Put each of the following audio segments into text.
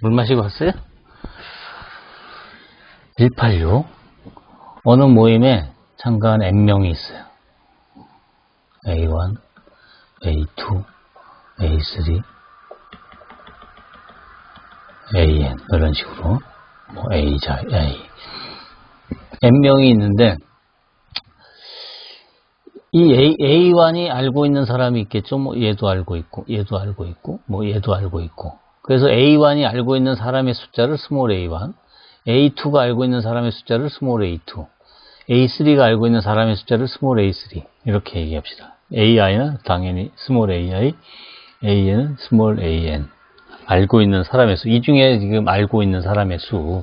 물 마시고 왔어요? 186. 어느 모임에 참가한 N명이 있어요. A1, A2, A3, AN 이런 식으로 뭐 A자, A N명이 있는데 이 A1이 알고 있는 사람이 있겠죠. 뭐 얘도 알고 있고 얘도 알고 있고 뭐 얘도 알고 있고 그래서 A1이 알고 있는 사람의 숫자를 스몰 A1, A2가 알고 있는 사람의 숫자를 스몰 A2, A3가 알고 있는 사람의 숫자를 스몰 A3 이렇게 얘기합시다. AI는 당연히 스몰 AI, AN은 스몰 AN 알고 있는 사람의 수. 이 중에 지금 알고 있는 사람의 수라고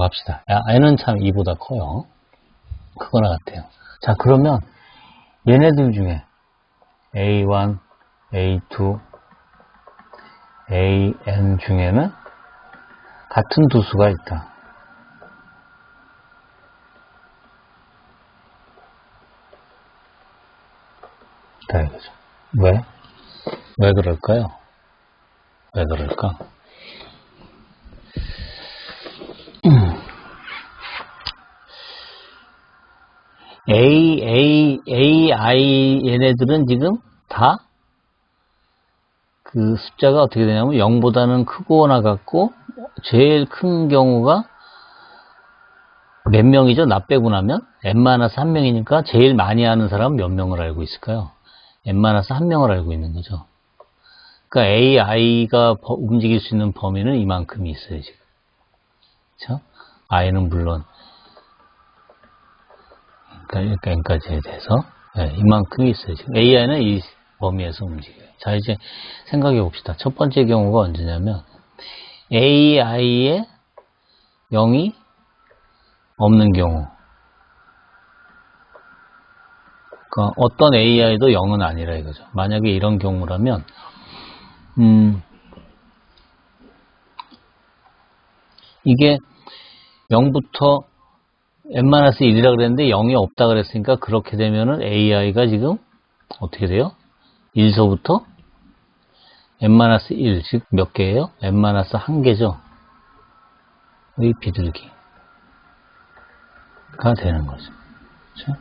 합시다. N은 참 2보다 커요. 크거나 같아요. 자, 그러면 얘네들 중에 A1, A2, AN 중에는 같은 두 수가 있다. 다 이거죠. 왜? 왜 그럴까요? 왜 그럴까? AI 얘네들은 지금 다 그 숫자가 어떻게 되냐면 0보다는 크거나 같고 제일 큰 경우가 몇 명이죠? 나 빼고 나면 n-1명이니까 제일 많이 아는 사람은 몇 명을 알고 있을까요? n-1명을 알고 있는 거죠. 그러니까 AI가 움직일 수 있는 범위는 이만큼이 있어요, 지금. 그렇죠? I는 물론 그러니까 n까지에 대해서 이만큼이 있어요. 지금 AI는 이 범위에서 움직여요. 자, 이제 생각해 봅시다. 첫 번째 경우가 언제냐면 AI에 0이 없는 경우. 그러니까 어떤 AI도 0은 아니라 이거죠. 만약에 이런 경우라면 이게 0부터 n-1이라 그랬는데 0이 없다 그랬으니까 그렇게 되면은 AI가 지금 어떻게 돼요? 1서부터 n-1, 즉 몇 개예요? n-1개죠. 이 비둘기가 되는 거죠. 그렇죠?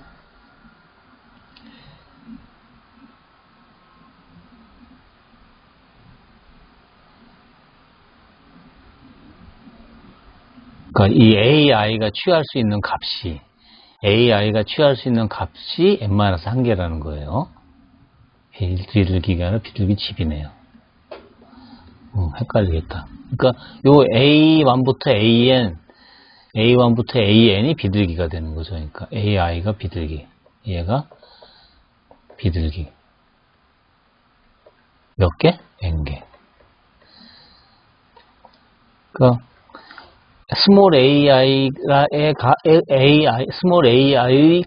그러니까 이 AI가 취할 수 있는 값이 n-1개라는 거예요. 비둘기가 아니라 비둘기 집이네요. 헷갈리겠다. 그러니까 요 A1부터 AN이 비둘기가 되는 거죠. 그러니까 AI가 비둘기, 얘가 비둘기. 몇 개? N개. 그러니까 스몰 AI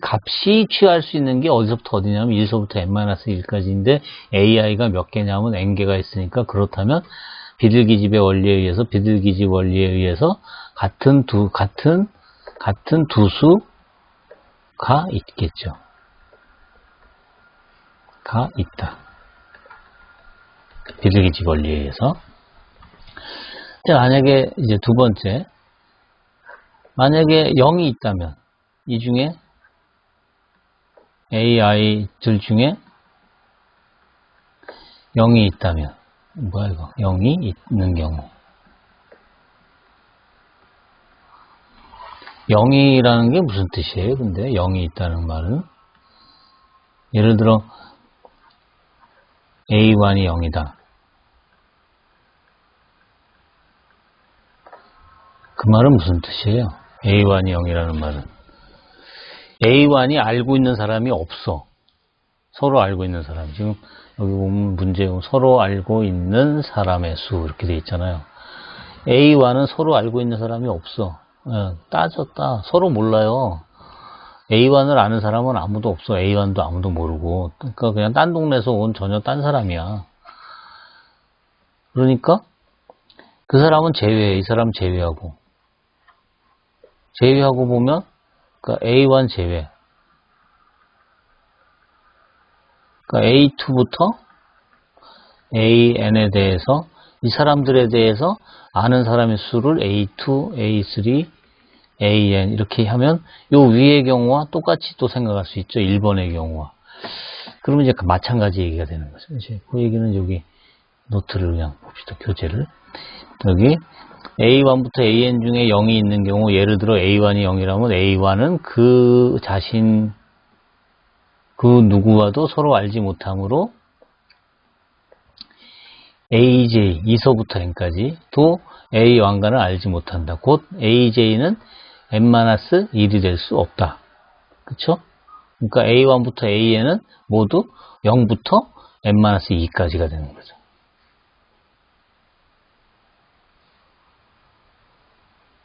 값이 취할 수 있는 게 어디서부터 어디냐면 1서부터 n-1까지인데 AI가 몇 개냐면 n개가 있으니까 그렇다면 비둘기집의 원리에 의해서 비둘기집 원리에 의해서 같은 두 수가 있겠죠. 가 있다. 비둘기집 원리에 의해서. 만약에 이제 두 번째 만약에 0이 있다면 이 중에 AI들 중에 0이 있다면 뭐야 이거 0이 있는 경우 0이라는 게 무슨 뜻이에요? 근데 0이 있다는 말은 예를 들어 A1이 0이다. 그 말은 무슨 뜻이에요? A1이 0이라는 말은 A1이 알고 있는 사람이 없어. 서로 알고 있는 사람. 지금 여기 보면 문제 서로 알고 있는 사람의 수 이렇게 돼 있잖아요. A1은 서로 알고 있는 사람이 없어. 따졌다. 서로 몰라요. A1을 아는 사람은 아무도 없어. A1도 아무도 모르고. 그러니까 그냥 딴 동네에서 온 전혀 딴 사람이야. 그러니까 그 사람은 제외해. 이 사람 제외하고 보면 그러니까 A1 제외. 그러니까 A2부터 AN에 대해서 이 사람들에 대해서 아는 사람의 수를 A2, A3, AN 이렇게 하면 요 위의 경우와 똑같이 또 생각할 수 있죠. 1번의 경우와. 그러면 이제 마찬가지 얘기가 되는 거죠. 이제 그 얘기는 여기 노트를 그냥 봅시다. 교재를. 여기 A1부터 AN 중에 0이 있는 경우, 예를 들어 A1이 0이라면 A1은 그 자신, 그 누구와도 서로 알지 못하므로 AJ, 2서부터 N까지 도 A1과는 알지 못한다. 곧 AJ는 N-1이 될 수 없다. 그쵸? 그러니까 A1부터 AN은 모두 0부터 N-2까지가 되는 거죠.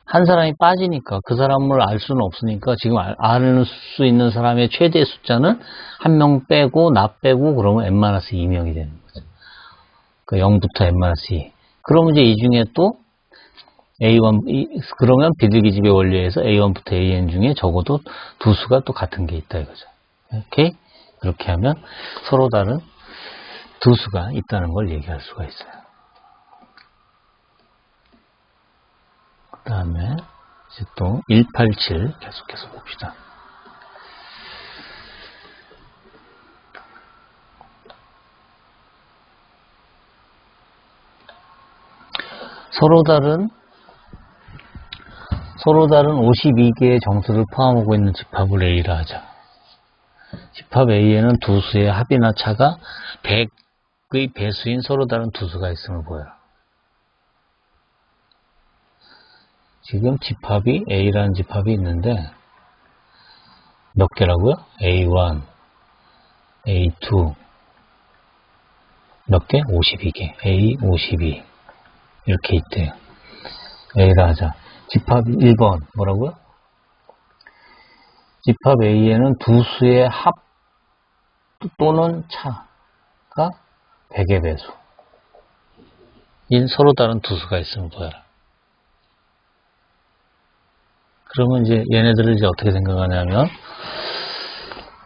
한 사람이 빠지니까 그 사람을 알 수는 없으니까 지금 알 수 있는 사람의 최대 숫자는 한 명 빼고 나 빼고 그러면 N-2명이 되는 거죠. 그 0부터 N-2. 그러면 이제 이 중에 또 A1, 그러면 비둘기집의 원리에서 A1부터 AN 중에 적어도 두 수가 또 같은 게 있다 이거죠. 오케이? 그렇게 하면 서로 다른 두 수가 있다는 걸 얘기할 수가 있어요. 그 다음에 이제 또 187 계속해서 봅시다. 서로 다른 52개의 정수를 포함하고 있는 집합을 A라 하자. 집합 A에는 두 수의 합이나 차가 100의 배수인 서로 다른 두 수가 있음을 보여라. 지금 집합이 A라는 집합이 있는데 몇 개라고요? A1, A2 몇 개? 52개. A52 이렇게 있대요. A라 하자. 집합 1번 뭐라고요? 집합 A에는 두 수의 합 또는 차가 100의 배수 인 서로 다른 두 수가 있으면 보여라. 그러면 이제 얘네들을 이제 어떻게 생각하냐면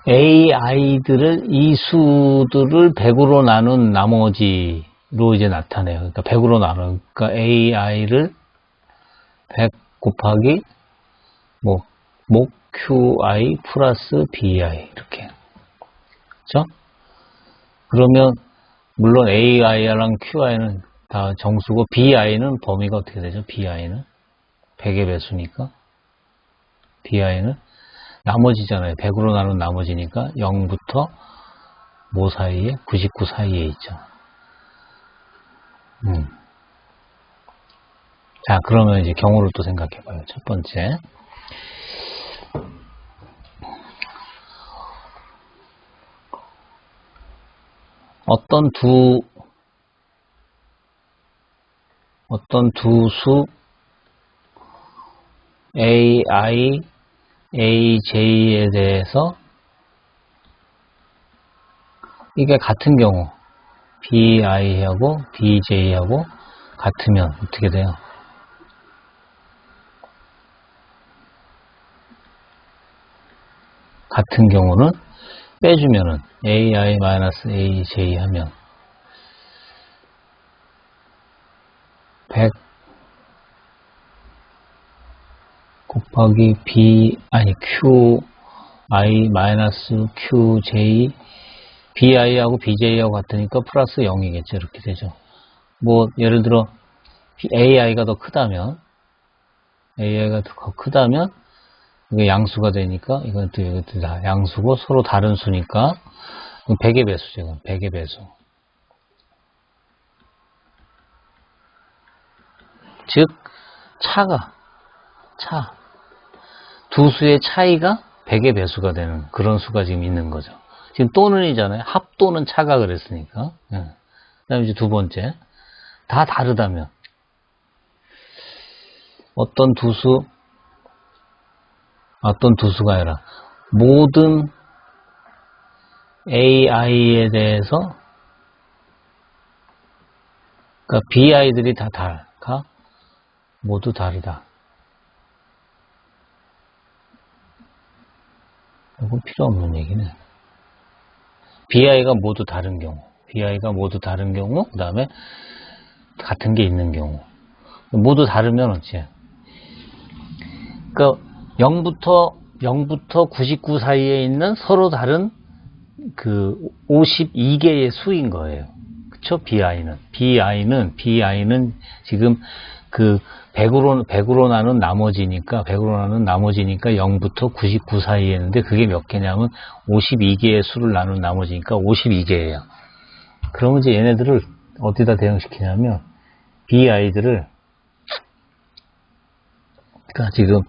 AI들을 이 수들을 100으로 나눈 나머지로 이제 나타내요. 그러니까 100으로 나눠. 그러니까 AI를 100 곱하기 뭐 QI 플러스 BI 이렇게. 그렇죠? 그러면 물론 AI랑 QI는 다 정수고 BI는 범위가 어떻게 되죠? BI는 100의 배수니까 BI는 나머지잖아요. 100으로 나눈 나머지니까 0부터 뭐 사이에? 99 사이에 있죠. 자, 그러면 이제 경우를 또 생각해 봐요. 첫 번째. 어떤 두 수 AI, AJ에 대해서 이게 같은 경우 BI하고 BJ하고 같으면 어떻게 돼요? 같은 경우는 빼주면은 AI-AJ 하면 100 곱하기 QI-QJ BI하고 BJ하고 같으니까 플러스 0이겠죠. 이렇게 되죠. 뭐 예를 들어 AI가 더 크다면 이게 양수가 되니까 이건 또 이것도 다 양수고 서로 다른 수니까 100의 배수죠. 이건 100의 배수. 즉 두 수의 차이가 100의 배수가 되는 그런 수가 지금 있는 거죠. 지금 또는이잖아요. 합 또는 차가 그랬으니까. 그 다음에 이제 두 번째. 다 다르다면 어떤 두 수가 아니라 모든 AI에 대해서 그러니까 BI들이 다 모두 다르다. 이건 필요 없는 얘기네. BI가 모두 다른 경우, 그 다음에 같은 게 있는 경우. 모두 다르면 어째? 그러니까 0부터 99 사이에 있는 서로 다른 그 52개의 수인 거예요. 그쵸? BI는 지금 그 100으로 나눈 나머지니까 0부터 99 사이에 있는데 그게 몇 개냐면 52개의 수를 나눈 나머지니까 52개예요. 그러면 이제 얘네들을 어디다 대응시키냐면 BI들을, 그러니까 지금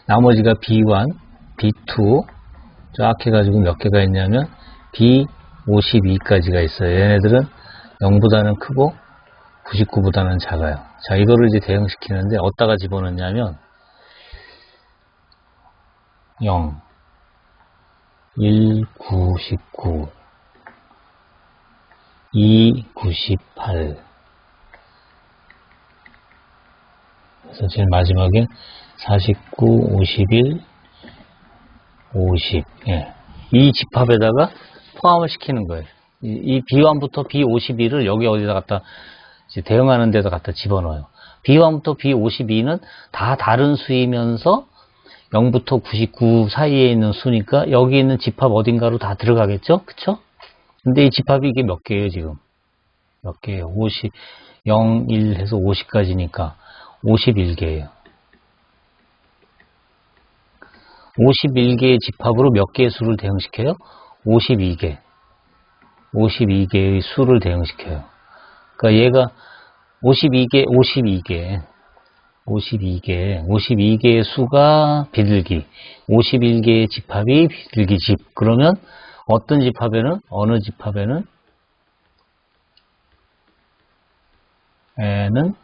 나머지가 B1, B2 쫙 해가지고 몇 개가 있냐면 B52까지가 있어요. 얘네들은 0보다는 크고 99보다는 작아요. 자, 이거를 이제 대응시키는데 어디다가 집어넣냐면 0, 1, 99, 2, 98. 그래서 제일 마지막에 49, 51, 50. 예. 이 집합에다가 포함을 시키는 거예요. 이 B1부터 B52를 여기 어디다 갖다 이제 대응하는 데다 갖다 집어넣어요. B1부터 B52는 다 다른 수이면서 0부터 99 사이에 있는 수니까 여기 있는 집합 어딘가로 다 들어가겠죠? 그쵸? 근데 이 집합이 이게 몇 개예요, 지금? 몇 개예요? 50, 0, 1 해서 50까지니까 51개예요. 51개의 집합으로 몇 개의 수를 대응시켜요? 52개. 52개의 수를 대응시켜요. 그러니까 얘가 52개의 수가 비둘기, 51개의 집합이 비둘기 집. 그러면 어떤 집합에는, 어느 집합에는 에는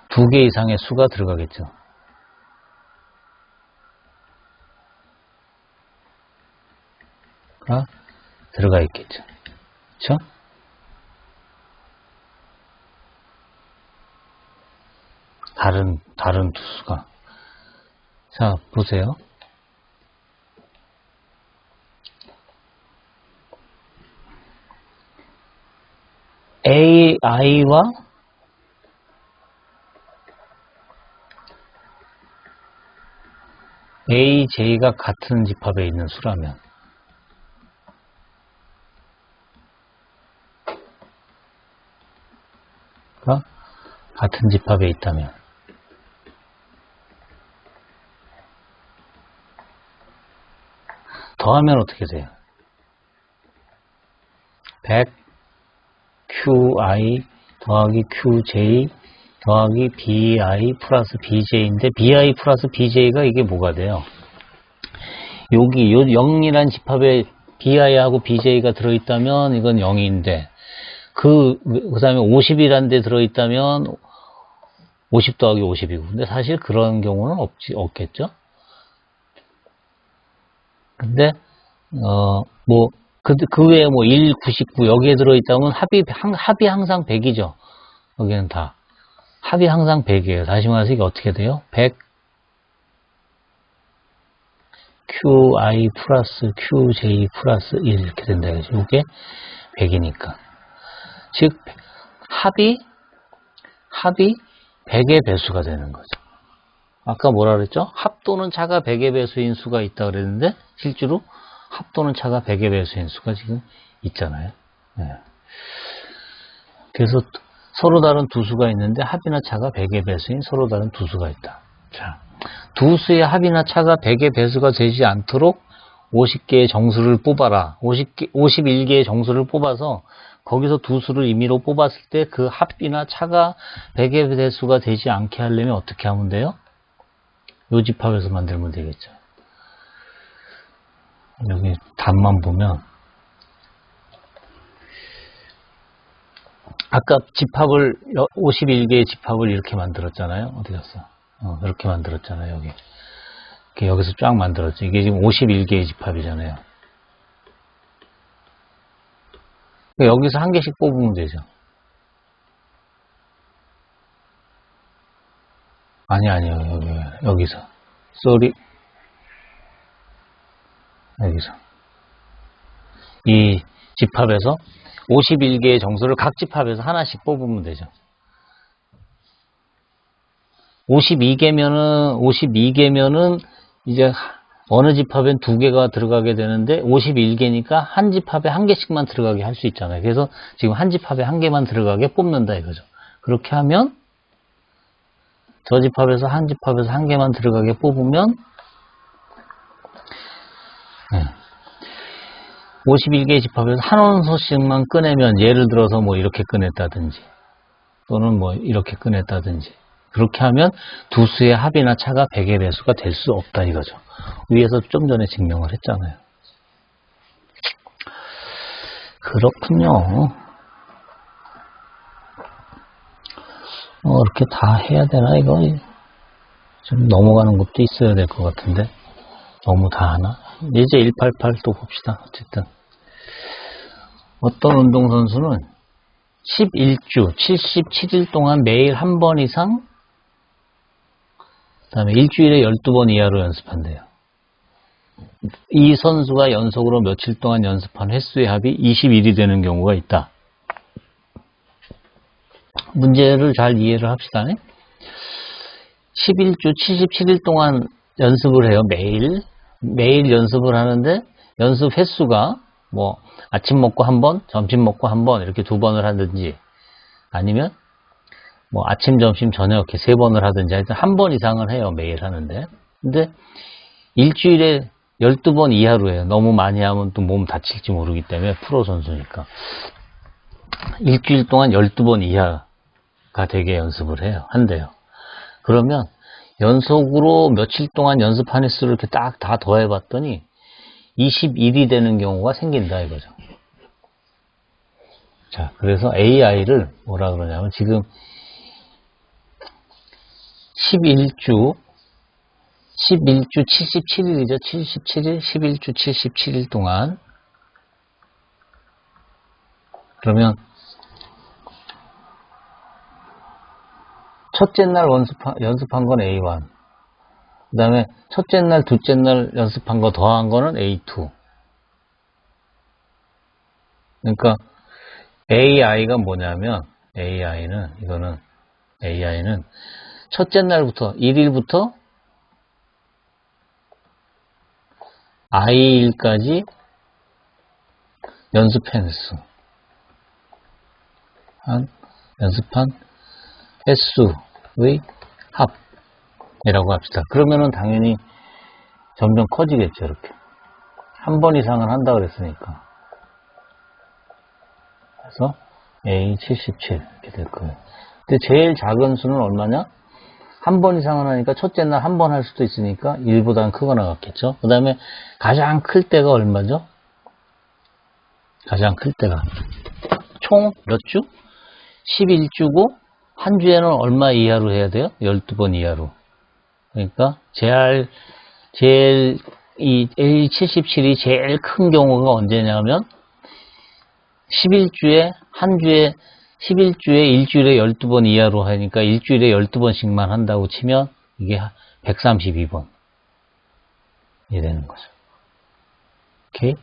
2개 이상의 수가 들어가겠죠. 가 들어가 있겠죠. 그렇죠? 다른 두 수가. 자, 보세요. AI와 AJ가 같은 집합에 있는 수라면 같은 집합에 있다면 더하면 어떻게 돼요? 100 QI 더하기 QJ 더하기 BI 플러스 BJ인데 BI 플러스 BJ가 이게 뭐가 돼요? 여기 요 0이란 집합에 BI하고 BJ가 들어있다면 이건 0인데 그 다음에 50이라는 데 들어있다면 50 더하기 50이고 근데 사실 그런 경우는 없겠죠? 근데 그 외에 1, 99 여기에 들어있다면 합이 항상 100이죠. 여기는 다 합이 항상 100이에요. 다시 말해서 이게 어떻게 돼요? 100 QI 플러스 QJ 플러스 1 이렇게 된다. 이게 100이니까. 즉 합이 100의 배수가 되는 거죠. 아까 뭐라 그랬죠? 합 또는 차가 100의 배수인 수가 있다 그랬는데 실제로 합 또는 차가 100의 배수인 수가 지금 있잖아요. 네. 그래서 서로 다른 두 수가 있는데 합이나 차가 100의 배수인 서로 다른 두 수가 있다. 자, 두 수의 합이나 차가 100의 배수가 되지 않도록 50개의 정수를 뽑아라. 51개의 정수를 뽑아서 거기서 두 수를 임의로 뽑았을 때 그 합이나 차가 100의 배수가 되지 않게 하려면 어떻게 하면 돼요? 요 집합에서 만들면 되겠죠. 여기 답만 보면 아까 집합을 51개의 집합을 이렇게 만들었잖아요. 어디 갔어? 이렇게 만들었잖아요. 여기서 쫙 만들었죠. 이게 지금 51개의 집합이잖아요. 여기서 한 개씩 뽑으면 되죠. 아니요. 여기서. 여기서. 이 집합에서 51개의 정수를 각 집합에서 하나씩 뽑으면 되죠. 52개면은 이제 어느 집합엔 2개가 들어가게 되는데 51개니까 한 집합에 1개씩만 들어가게 할 수 있잖아요. 그래서 지금 한 집합에 1개만 들어가게 뽑는다 이거죠. 그렇게 하면 저 집합에서 한 집합에서 1개만 들어가게 뽑으면 51개의 집합에서 한 원소씩만 꺼내면 예를 들어서 뭐 이렇게 꺼냈다든지 또는 뭐 이렇게 꺼냈다든지 그렇게 하면 두 수의 합이나 차가 100의 배수가 될 수 없다 이거죠. 위에서 좀 전에 증명을 했잖아요. 그렇군요. 이렇게 다 해야 되나 이거? 좀 넘어가는 것도 있어야 될 것 같은데 너무 다 하나? 이제 188 또 봅시다. 어쨌든 어떤 운동선수는 11주 77일 동안 매일 한 번 이상 그 다음에 일주일에 12번 이하로 연습한대요. 이 선수가 연속으로 며칠 동안 연습한 횟수의 합이 20일이 되는 경우가 있다. 문제를 잘 이해를 합시다. 11주 77일 동안 연습을 해요. 매일 연습을 하는데 연습 횟수가 뭐 아침 먹고 한 번, 점심 먹고 한 번 이렇게 2번을 하든지 아니면 뭐 아침, 점심, 저녁 이렇게 3번을 하든지 하여튼 한 번 이상을 해요. 매일 하는데. 근데 일주일에 12번 이하로 해요. 너무 많이 하면 또 몸 다칠지 모르기 때문에 프로 선수니까. 일주일 동안 12번 이하가 되게 연습을 해요. 한대요. 그러면 연속으로 며칠 동안 연습한 횟수를 이렇게 딱 다 더해봤더니 21이 되는 경우가 생긴다 이거죠. 자, 그래서 AI를 뭐라 그러냐면 지금 11주 77일이죠. 77일, 11주 77일 동안 그러면 첫째 날 연습한 건 A1 그 다음에 첫째 날, 둘째 날 연습한 거 더한 거는 A2 그러니까 AI가 뭐냐면 AI는 첫째 날부터 1일부터 I일까지 연습한 횟수의 합이라고 합시다. 그러면은 당연히 점점 커지겠죠. 이렇게 한 번 이상은 한다 그랬으니까 그래서 A77 이렇게 될 거예요. 근데 제일 작은 수는 얼마냐? 한 번 이상은 하니까 첫째 날 한 번 할 수도 있으니까 1보다는 크거나 같겠죠. 그 다음에 가장 클 때가 얼마죠? 가장 클 때가 총 몇 주? 11주고 한 주에는 얼마 이하로 해야 돼요? 12번 이하로. 그러니까 이 A77이 제일 큰 경우가 언제냐면 11주에 한 주에 11주에 일주일에 12번 이하로 하니까 일주일에 12번씩만 한다고 치면 이게 132번이 되는 거죠. 오케이?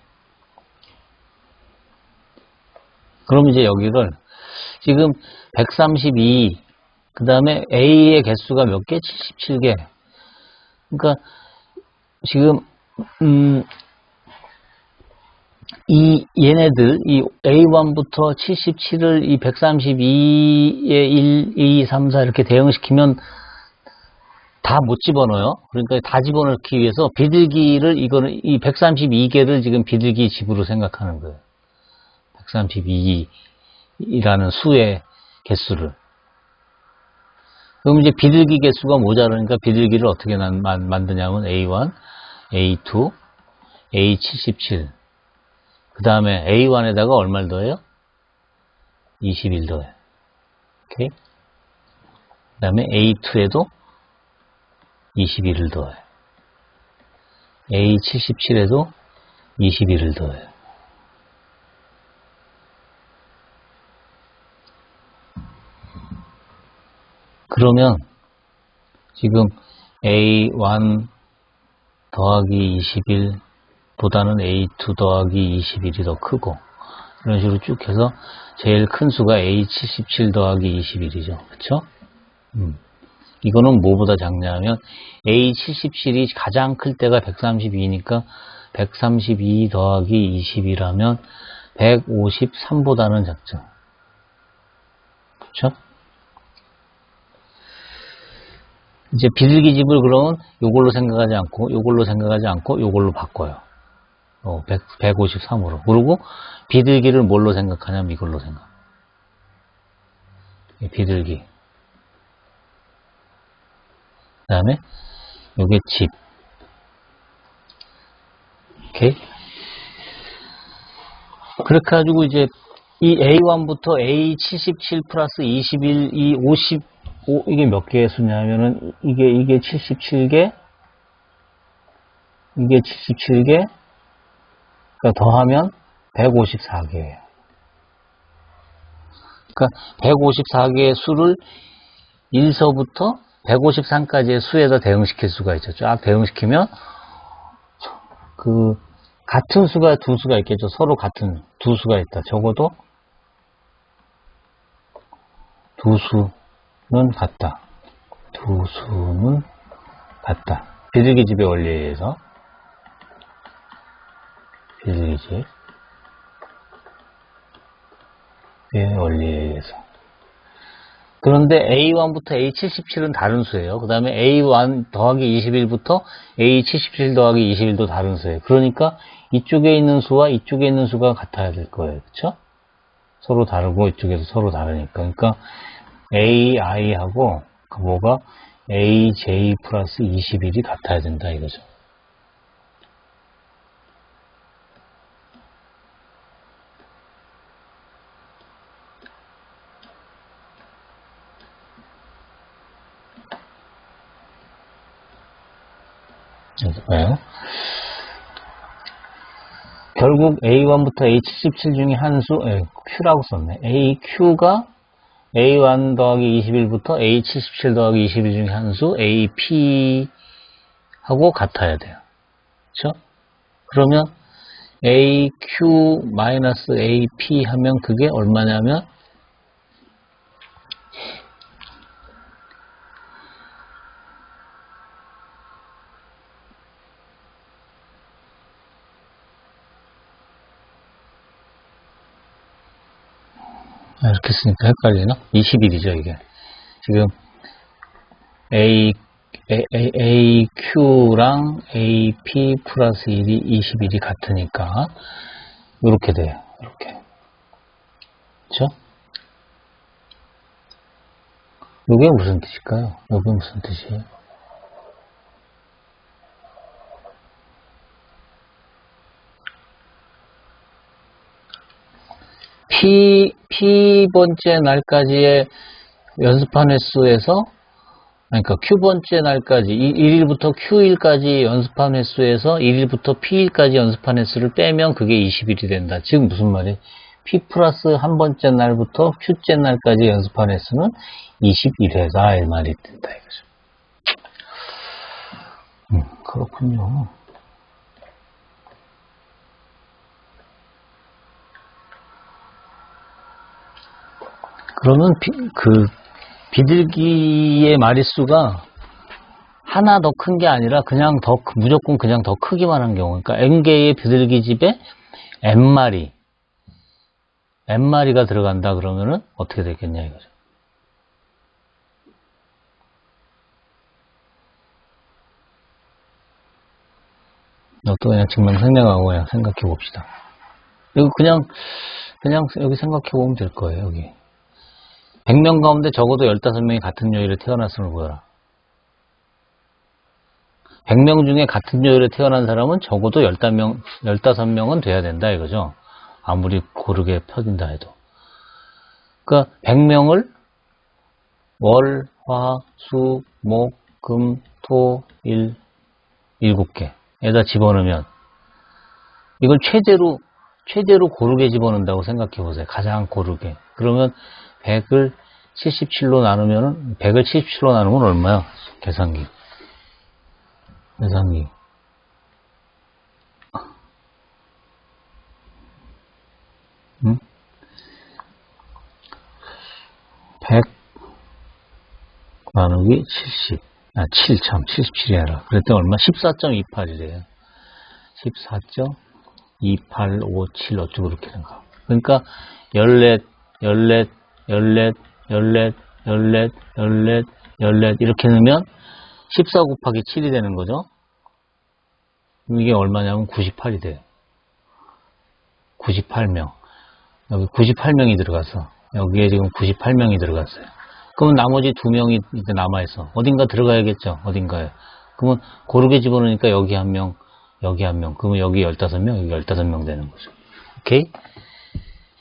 그럼 이제 여기를 지금 132, 그 다음에 A의 개수가 몇 개? 77개. 그러니까 지금 얘네들 이 A1부터 77을 이 132에 1, 2, 3, 4 이렇게 대응시키면 다 못 집어넣어요. 그러니까 다 집어넣기 위해서 비둘기를 이거는 이 132개를 지금 비둘기 집으로 생각하는 거예요. 132라는 수의 개수를. 그럼 이제 비둘기 개수가 모자라니까 비둘기를 어떻게 만드냐면 A1, A2, A77. 그 다음에 A1에다가 얼마를 더해요? 21 더해요. 오케이? 그 다음에 A2에도 21을 더해요. A77에도 21을 더해요. 그러면 지금 A1 더하기 21 보다는 A2 더하기 21이 더 크고 이런 식으로 쭉 해서 제일 큰 수가 A77 더하기 21이죠. 그쵸? 이거는 뭐보다 작냐면 A77이 가장 클 때가 132니까 132 더하기 20이라면 153보다는 작죠. 그렇죠? 이제 비둘기집을 그러면 요걸로 생각하지 않고 요걸로 생각하지 않고 요걸로 바꿔요. 153으로. 그리고 비둘기를 뭘로 생각하냐면 이걸로 생각. 비둘기. 그 다음에 요게 집. 오케이. 그렇게 가지고 이제 이 A1부터 A77 플러스 21, 이 55, 이게 몇 개의 수냐면은 이게 77개, 이게 77개, 그러니까 더하면 154개예요. 그러니까 154개의 수를 1서부터 153까지의 수에다 대응시킬 수가 있죠. 쫙 대응시키면 그 같은 수가 두 수가 있겠죠. 서로 같은 두 수가 있다. 적어도 두 수는 같다. 두 수는 같다. 비둘기집의 원리에 의해서 비둘기집의 원리에 의해서. 그런데 A1부터 A77은 다른 수예요. 그 다음에 A1 더하기 21부터 A77 더하기 21도 다른 수예요. 그러니까 이쪽에 있는 수와 이쪽에 있는 수가 같아야 될 거예요. 그쵸? 서로 다르고 이쪽에서 서로 다르니까. 그러니까 AI하고 뭐가 AJ 플러스 21이 같아야 된다 이거죠. 봐요. 결국 A1부터 A77 중에 한 수, Q라고 썼네. AQ가 A1 더하기 21부터 A77 더하기 21 중에 한 수, AP하고 같아야 돼요. 그렇죠? 그러면 AQ 마이너스 AP 하면 그게 얼마냐면 이렇게 쓰니까 헷갈리나? 21이죠, 이게. 지금 AQ랑 AP 플러스 1이 21이 같으니까 이렇게 돼요. 이렇게. 그렇죠? 이게 무슨 뜻일까요? 이게 무슨 뜻이에요? P번째 날까지의 연습한 횟수에서, 그러니까 Q번째 날까지, 1일부터 Q일까지 연습한 횟수에서 1일부터 P일까지 연습한 횟수를 빼면 그게 20일이 된다. 지금 무슨 말이에요? P 플러스 한 번째 날부터 Q째 날까지 연습한 횟수는 21회다. 이 말이 된다. 이거죠. 그렇군요. 그러면 비둘기의 마릿수가 하나 더 큰 게 아니라 그냥 무조건 그냥 더 크기만 한 경우. 그러니까 N개의 비둘기 집에 N마리가 들어간다 그러면은 어떻게 되겠냐 이거죠. 이것도 그냥 증명생략하고 그냥 생각해 봅시다. 이거 그냥 여기 생각해 보면 될 거예요, 여기. 100명 가운데 적어도 15명이 같은 요일에 태어났음을 보여라. 100명 중에 같은 요일에 태어난 사람은 적어도 15명은 돼야 된다 이거죠. 아무리 고르게 펴진다 해도. 그러니까 100명을 월, 화, 수, 목, 금, 토, 일 7개에다 집어넣으면 이걸 최대로 고르게 집어넣는다고 생각해 보세요. 가장 고르게. 그러면 100을 77로 나누면 얼마야? 계산기. 응? 100 나누기 70. 77이 아니라. 그랬더니 얼마? 14.28이래요. 14.2857 어쩌고 그렇게 된 거. 그러니까 14, 14, 14, 14, 14, 14, 14 이렇게 넣으면 14 곱하기 7이 되는 거죠. 이게 얼마냐면 98이 돼요. 98명. 여기 98명이 들어가서 여기에 지금 98명이 들어갔어요. 그러면 나머지 2명이 이제 남아있어. 어딘가 들어가야겠죠. 어딘가에. 그러면 고르게 집어넣으니까 여기 1명, 여기 1명. 그러면 여기 15명, 여기 15명 되는 거죠. 오케이?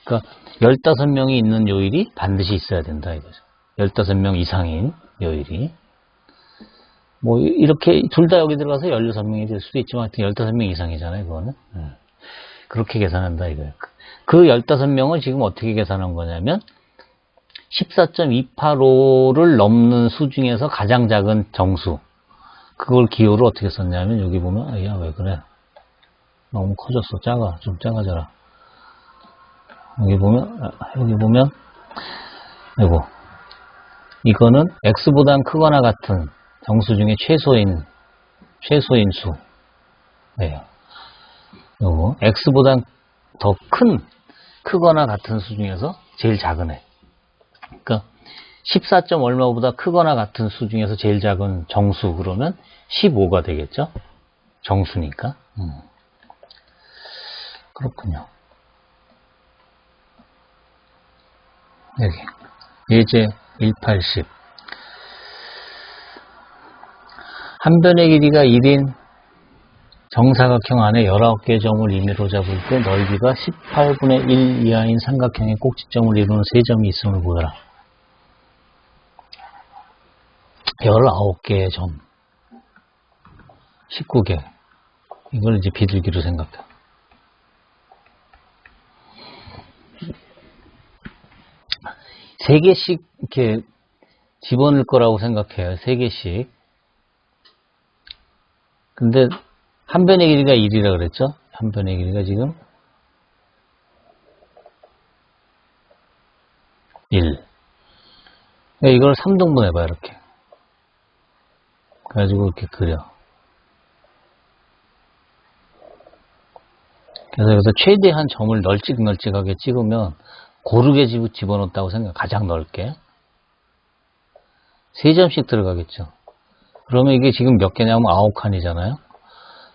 그러니까 15명이 있는 요일이 반드시 있어야 된다 이거죠. 15명 이상인 요일이. 뭐 이렇게 둘 다 여기 들어가서 16명이 될 수도 있지만 하여튼 15명 이상이잖아요. 그거는. 그렇게 계산한다 이거예요. 그 15명을 지금 어떻게 계산한 거냐면 14.285를 넘는 수 중에서 가장 작은 정수. 그걸 기호로 어떻게 썼냐면 여기 보면 야 왜 그래? 너무 커졌어. 작아. 좀 작아져라. 여기 보면 이거 이거는 x보다 크거나 같은 정수 중에 최소인 수. 네. 요거 x보다 더 크거나 같은 수 중에서 제일 작은 애. 그러니까 14. 얼마보다 크거나 같은 수 중에서 제일 작은 정수 그러면 15가 되겠죠? 정수니까. 그렇군요. 여기 예제 180 한 변의 길이가 1인 정사각형 안에 19개의 점을 임의로 잡을 때 넓이가 18분의 1 이하인 삼각형의 꼭지점을 이루는 세 점이 있음을 보여라. 19개의 점 19개 이걸 이제 비둘기로 생각해. 세 개씩 이렇게 집어넣을 거라고 생각해요. 세 개씩. 근데 한 변의 길이가 1이라 그랬죠? 한 변의 길이가 지금 1. 이걸 3등분 해봐요, 이렇게. 그래가지고 이렇게 그려. 그래서 여기서 최대한 점을 널찍널찍하게 찍으면 고르게 집어넣었다고 생각, 가장 넓게. 3점씩 들어가겠죠. 그러면 이게 지금 몇 개냐면 9칸이잖아요.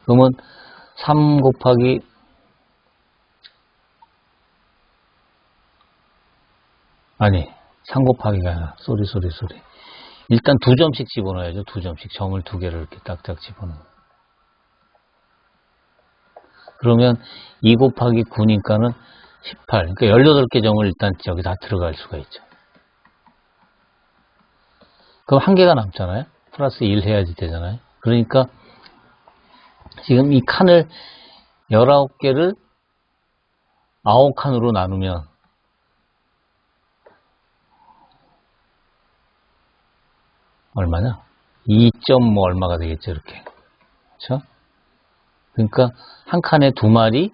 그러면 3 곱하기 아니 3 곱하기가 아니라 쏘리 일단 2점씩 집어넣어야죠. 2점씩 점을 2개를 이렇게 딱딱 집어넣어. 그러면 2 곱하기 9니까는 18 그러니까 18개 점을 일단 여기 다 들어갈 수가 있죠. 그럼 한 개가 남잖아요. 플러스 1 해야지 되잖아요. 그러니까 지금 이 칸을 19개를 9칸으로 나누면 얼마냐? 2점 뭐 얼마가 되겠죠, 이렇게. 그렇죠? 그러니까 한 칸에 2마리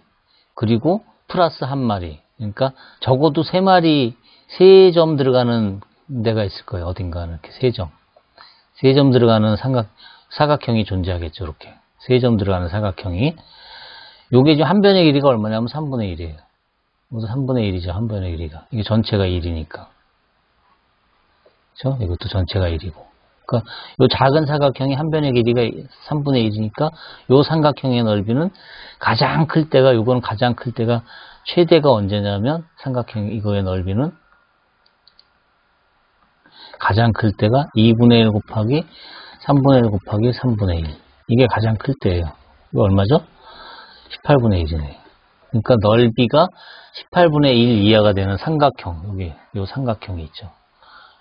그리고 플러스 1마리. 그러니까 적어도 3마리 3점 들어가는 데가 있을 거예요. 어딘가는 이렇게 3점. 3점 들어가는 사각형이 존재하겠죠, 이렇게. 3점 들어가는 사각형이. 요게 지금 한 변의 길이가 얼마냐면 3분의 1이에요. 모두 3분의 1이죠, 한 변의 길이가. 이게 전체가 1이니까. 그렇죠? 이것도 전체가 1이고. 그러니까 요 작은 사각형이 한 변의 길이가 3분의 1이니까 요 삼각형의 넓이는 가장 클 때가, 요거는 가장 클 때가 최대가 언제냐면 삼각형 이거의 넓이는 가장 클 때가 2분의 1 곱하기 3분의 1 곱하기 3분의 1. 이게 가장 클 때예요. 이거 얼마죠? 18분의 1이네요. 그러니까 넓이가 18분의 1 이하가 되는 삼각형, 여기 요 삼각형이 있죠.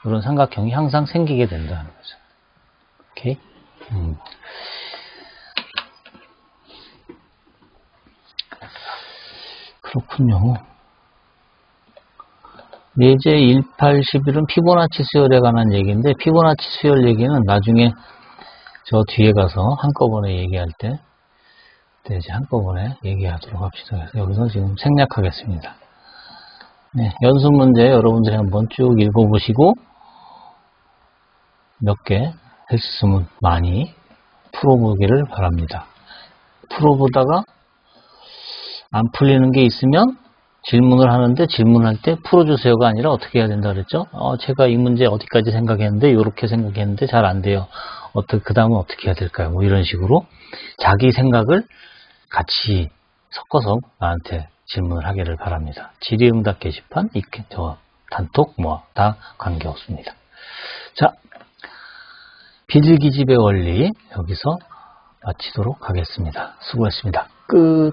이런 삼각형이 항상 생기게 된다는 거죠. 오케이? 그렇군요. 예제 181은 피보나치 수열에 관한 얘기인데, 피보나치 수열 얘기는 나중에 저 뒤에 가서 한꺼번에 얘기할 때 이제 한꺼번에 얘기하도록 합시다. 그래서 여기서 지금 생략하겠습니다. 네, 연습 문제 여러분들이 한번 쭉 읽어보시고 몇 개 할 수 있으면 많이 풀어보기를 바랍니다. 풀어보다가 안 풀리는 게 있으면 질문을 하는데 질문할 때 풀어주세요가 아니라 어떻게 해야 된다 그랬죠? 제가 이 문제 어디까지 생각했는데 이렇게 생각했는데 잘 안 돼요. 그 다음은 어떻게 해야 될까요? 뭐 이런 식으로 자기 생각을 같이 섞어서 나한테 질문을 하기를 바랍니다. 질의응답 게시판, 저 단톡 뭐 다 관계없습니다. 자, 비둘기집의 원리 여기서 마치도록 하겠습니다. 수고했습니다. 끝.